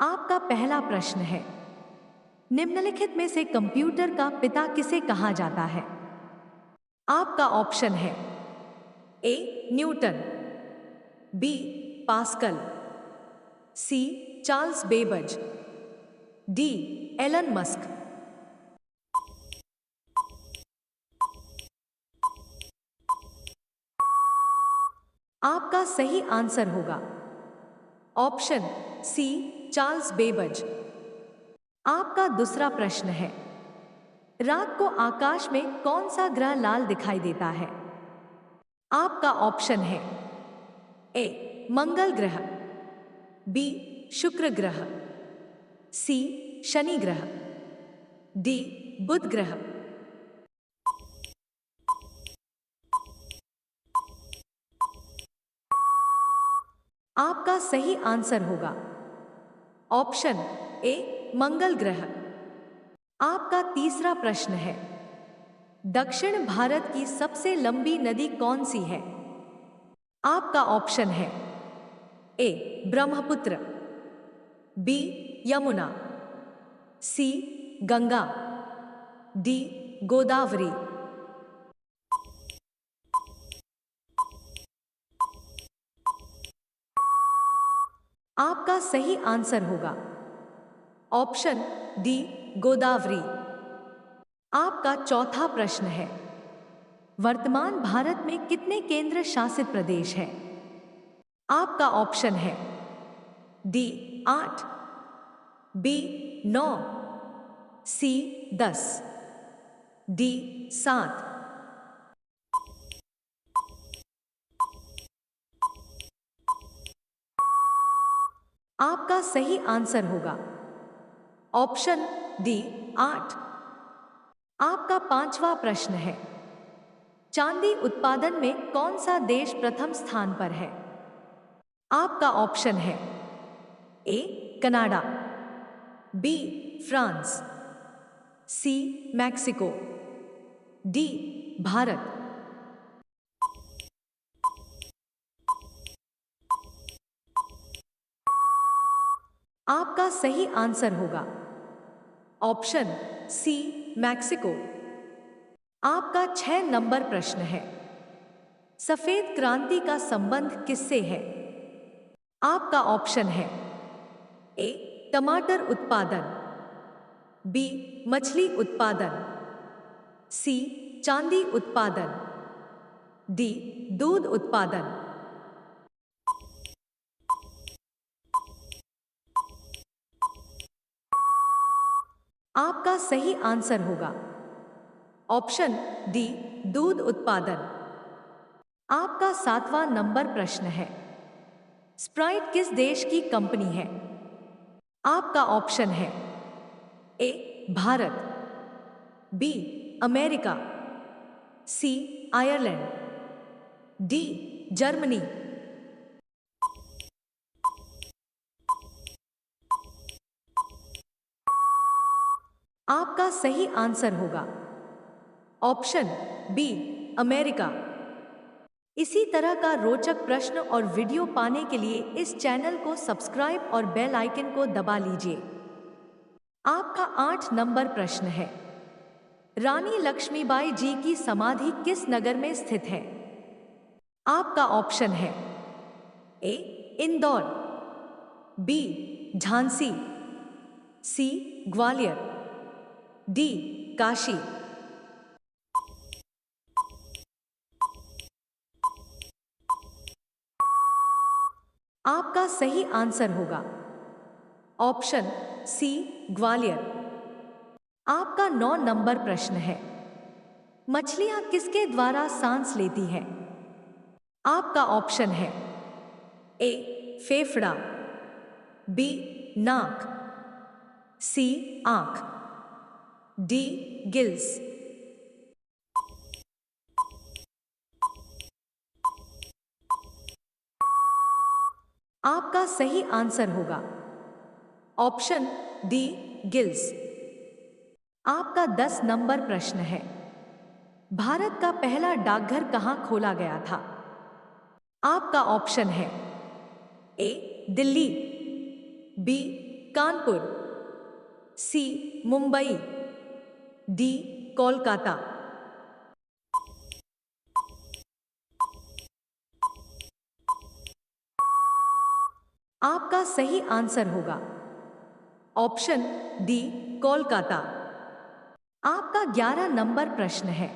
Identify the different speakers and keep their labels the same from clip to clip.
Speaker 1: आपका पहला प्रश्न है, निम्नलिखित में से कंप्यूटर का पिता किसे कहा जाता है? आपका ऑप्शन है A Newton, B Pascal, C Charles Babbage, D Elon Musk. आपका सही आंसर होगा ऑप्शन सी चार्ल्स बेबज। आपका दूसरा प्रश्न है, रात को आकाश में कौन सा ग्रह लाल दिखाई देता है? आपका ऑप्शन है ए मंगल ग्रह, बी शुक्र ग्रह, सी शनि ग्रह, डी बुध ग्रह। आपका सही आंसर होगा ऑप्शन ए मंगल ग्रह। आपका तीसरा प्रश्न है, दक्षिण भारत की सबसे लंबी नदी कौन सी है? आपका ऑप्शन है ए ब्रह्मपुत्र, बी यमुना, सी गंगा, डी गोदावरी। आपका सही आंसर होगा ऑप्शन डी गोदावरी। आपका चौथा प्रश्न है, वर्तमान भारत में कितने केंद्र शासित प्रदेश हैं? आपका ऑप्शन है डी 8, बी 9, सी 10, डी 7। आपका सही आंसर होगा ऑप्शन डी 8। आपका पांचवा प्रश्न है, चांदी उत्पादन में कौन सा देश प्रथम स्थान पर है? आपका ऑप्शन है A Canada, B France, C Mexico, D Bharat. आपका सही आंसर होगा ऑप्शन सी मैक्सिको। आपका 6 नंबर प्रश्न है, सफेद क्रांति का संबंध किससे है? आपका ऑप्शन है ए टमाटर उत्पादन, बी मछली उत्पादन, सी चांदी उत्पादन, डी दूध उत्पादन। आपका सही आंसर होगा ऑप्शन डी दूध उत्पादन। आपका 7वां नंबर प्रश्न है, स्प्राइट किस देश की कंपनी है? आपका ऑप्शन है ए भारत, बी अमेरिका, सी आयरलैंड, डी जर्मनी। आपका सही आंसर होगा ऑप्शन बी अमेरिका। इसी तरह का रोचक प्रश्न और वीडियो पाने के लिए इस चैनल को सब्सक्राइब और बेल आइकन को दबा लीजिए। आपका 8 नंबर प्रश्न है, रानी लक्ष्मीबाई जी की समाधि किस नगर में स्थित है? आपका ऑप्शन है ए इंदौर, बी झांसी, सी ग्वालियर, डी काशी। आपका सही आंसर होगा ऑप्शन सी ग्वालियर। आपका 9 नंबर प्रश्न है, मछलियां किसके द्वारा सांस लेती है? आपका ऑप्शन है ए फेफड़ा, बी नाक, सी आंख, डी गिल्स। आपका सही आंसर होगा ऑप्शन डी गिल्स। आपका 10 नंबर प्रश्न है, भारत का पहला डाकघर कहां खोला गया था? आपका ऑप्शन है ए दिल्ली, बी कानपुर, सी मुंबई, डी कोलकाता। आपका सही आंसर होगा ऑप्शन डी कोलकाता। आपका 11 नंबर प्रश्न है,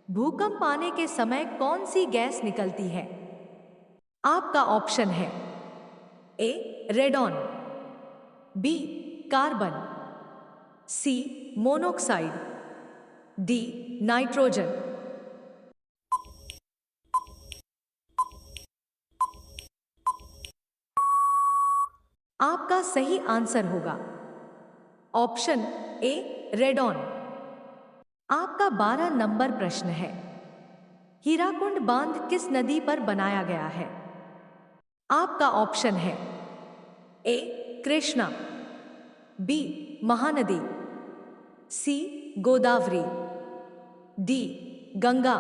Speaker 1: भूकंप आने के समय कौन सी गैस निकलती है? आपका ऑप्शन है ए रेडॉन, बी कार्बन, सी मोनोक्साइड, डी नाइट्रोजन। आपका सही आंसर होगा ऑप्शन ए रेडॉन। आपका 12 नंबर प्रश्न है, हीराकुंड बांध किस नदी पर बनाया गया है? आपका ऑप्शन है ए कृष्णा, बी महानदी, सी गोदावरी, डी गंगा।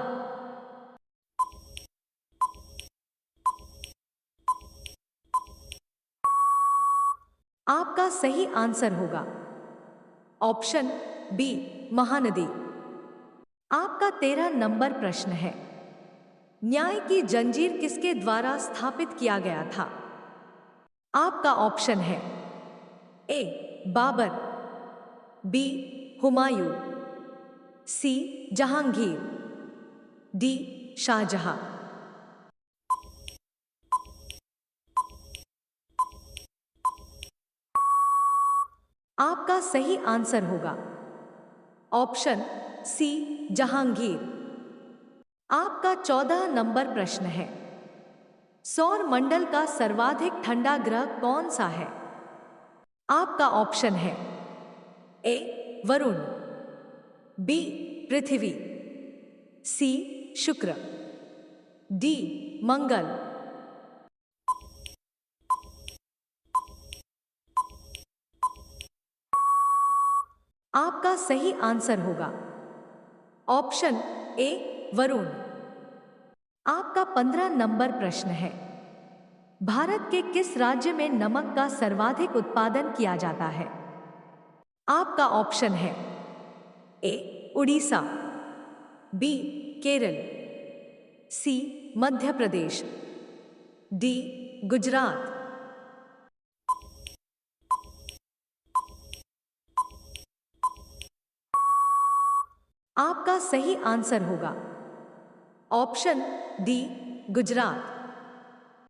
Speaker 1: आपका सही आंसर होगा ऑप्शन बी महानदी। आपका 13 नंबर प्रश्न है, न्याय की जंजीर किसके द्वारा स्थापित किया गया था? आपका ऑप्शन है ए बाबर, बी हुमायूं, सी जहांगीर, डी शाहजहां। आपका सही आंसर होगा ऑप्शन सी जहांगीर। आपका 14 नंबर प्रश्न है, सौर मंडल का सर्वाधिक ठंडा ग्रह कौन सा है? आपका ऑप्शन है ए वरुण, बी पृथ्वी, सी शुक्र, डी मंगल। आपका सही आंसर होगा ऑप्शन ए वरुण। आपका 15 नंबर प्रश्न है, भारत के किस राज्य में नमक का सर्वाधिक उत्पादन किया जाता है? आपका ऑप्शन है ए उड़ीसा, बी केरल, सी मध्य प्रदेश, डी गुजरात। आपका सही आंसर होगा ऑप्शन डी गुजरात।